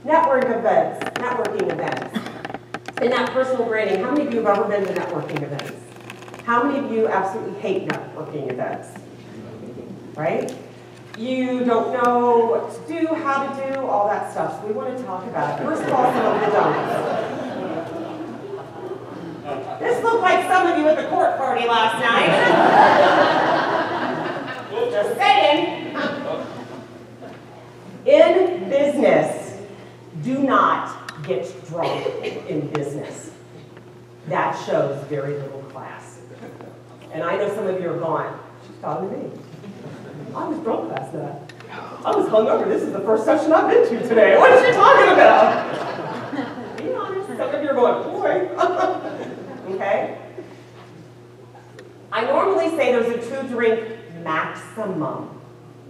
Networking events. In that personal branding, how many of you have ever been to networking events? How many of you absolutely hate networking events? Right? You don't know what to do, how to do, all that stuff. So we want to talk about it. First of all, some of the don'ts. This looked like some of you at the court party last night. Just saying. In business, do not get drunk in business. That shows very little class. And I know some of you are gone. She's talking to me. I was drunk last night. I was hungover. This is the first session I've been to today. What is she talking about? Be honest. Some of you are going, boy. Okay? I normally say there's a 2-drink maximum.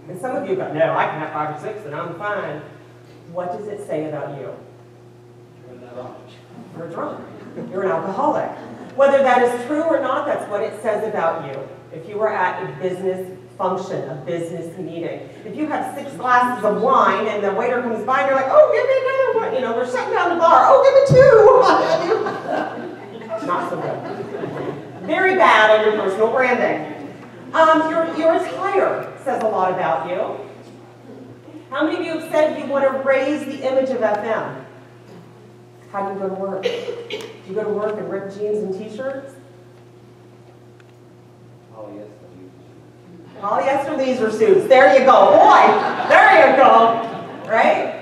And some of you go, no, I can have 5 or 6 and I'm fine. What does it say about you? You're drunk. You're an alcoholic. Whether that is true or not, that's what it says about you. If you were at a business function, a business meeting. If you have 6 glasses of wine and the waiter comes by and you're like, oh, give me another one. You know, they're shutting down the bar. Oh, give me 2. Not so good. Very bad on your personal branding. Your attire says a lot about you. How many of you have said you want to raise the image of FM? How do you go to work? Do you go to work in ripped jeans and t-shirts? Polyester leisure suits. There you go. Boy, there you go. Right?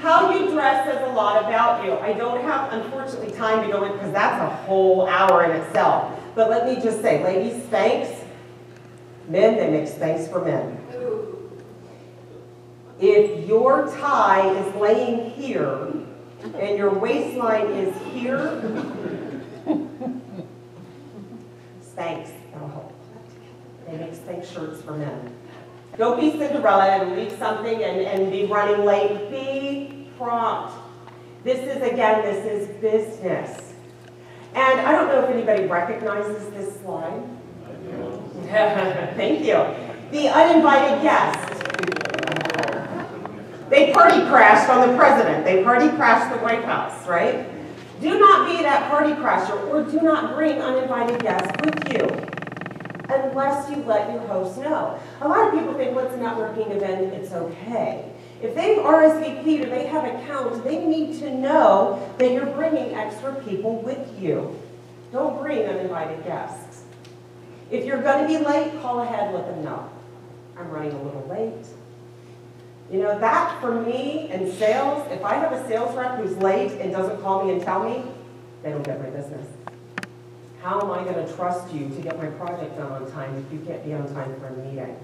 How you dress says a lot about you. I don't have, unfortunately, time to go in because that's a whole hour in itself. But let me just say, ladies, Spanx. Men, they make Spanx for men. If your tie is laying here and your waistline is here, Spanx, that'll help. They make Spanx shirts for men. Don't be Cinderella and leave something and be running late. Be prompt. This is business. And I don't know if anybody recognizes this slide. Thank you. The uninvited guest. They party crashed on the president. They party crashed the White House, right? Do not be that party crasher or do not bring uninvited guests with you unless you let your host know. A lot of people think, what's a networking event? It's okay. If they've RSVP'd or they have a count, they need to know that you're bringing extra people with you. Don't bring uninvited guests. If you're going to be late, call ahead, let them know. I'm running a little late. You know, that for me in sales, if I have a sales rep who's late and doesn't call me and tell me, they don't get my business. How am I going to trust you to get my project done on time if you can't be on time for a meeting?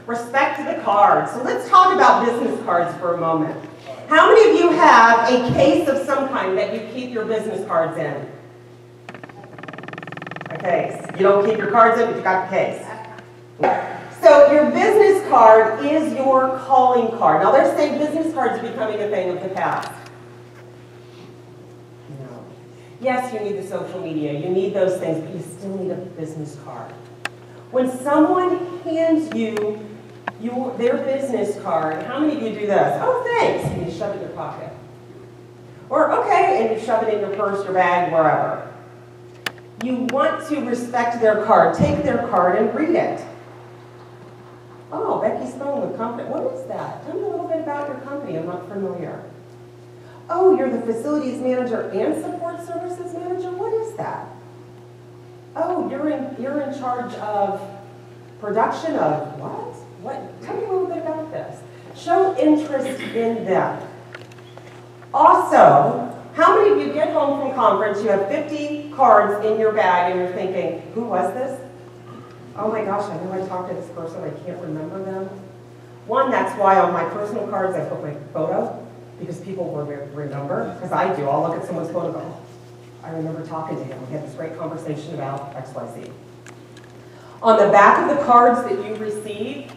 Respect to the cards. So let's talk about business cards for a moment. How many of you have a case of some kind that you keep your business cards in? A case. You don't keep your cards in, but you got the case. So your business card is your calling card. Now they're saying business cards are becoming a thing of the past. No. Yes, you need the social media, you need those things, but you still need a business card. When someone hands you their business card, how many of you do this? Oh, thanks, and you shove it in your pocket. Or, okay, and you shove it in your purse, your bag, wherever. You want to respect their card. Take their card and read it. Oh, Becky Spohn with company. What is that? Tell me a little bit about your company. I'm not familiar. Oh, you're the facilities manager and support services manager? What is that? Oh, you're in charge of production of what? What? Tell me a little bit about this. Show interest in them. Also, how many of you get home from conference, you have 50 cards in your bag and you're thinking, who was this? Oh my gosh, I know I talked to this person, I can't remember them. One, that's why on my personal cards I put my photo, because people will remember, because I do. I'll look at someone's photo and go, I remember talking to him. We had this great conversation about XYZ. On the back of the cards that you receive,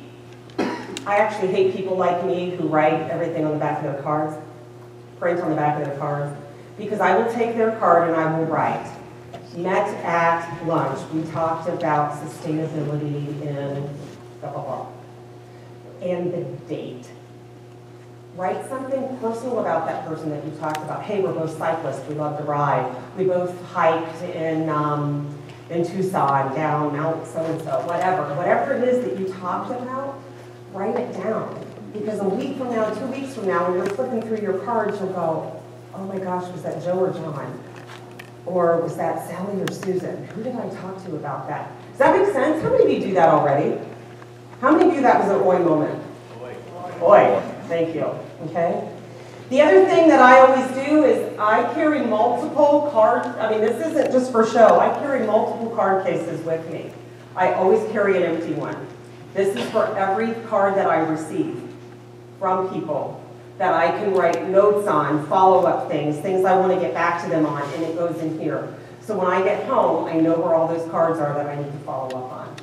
I actually hate people like me who write everything on the back of their cards, print on the back of their cards, because I will take their card and I will write. Met at lunch. We talked about sustainability in blah, blah, blah. And the date. Write something personal about that person that you talked about. Hey, we're both cyclists, we love to ride. We both hiked in Tucson, down Mount so-and-so, whatever it is that you talked about, write it down. Because a week from now, 2 weeks from now, when you're flipping through your cards, you'll go, oh my gosh, was that Joe or John? Or was that Sally or Susan? Who did I talk to about that? Does that make sense? How many of you do that already? How many of you that was an oi moment? Oi, thank you, okay? The other thing that I always do is I carry multiple cards. I mean, this isn't just for show. I carry multiple card cases with me. I always carry an empty one. This is for every card that I receive from people that I can write notes on, follow-up things I want to get back to them on, and it goes in here. So when I get home, I know where all those cards are that I need to follow up on.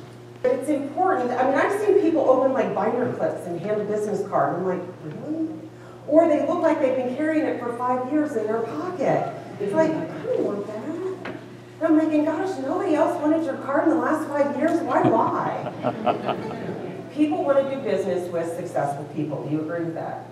But it's important. I mean, I've seen people open like binder clips and hand a business card. I'm like, really? Or they look like they've been carrying it for 5 years in their pocket. It's like, I don't want that. And I'm thinking, gosh, nobody else wanted your card in the last 5 years. Why lie? People want to do business with successful people. Do you agree with that?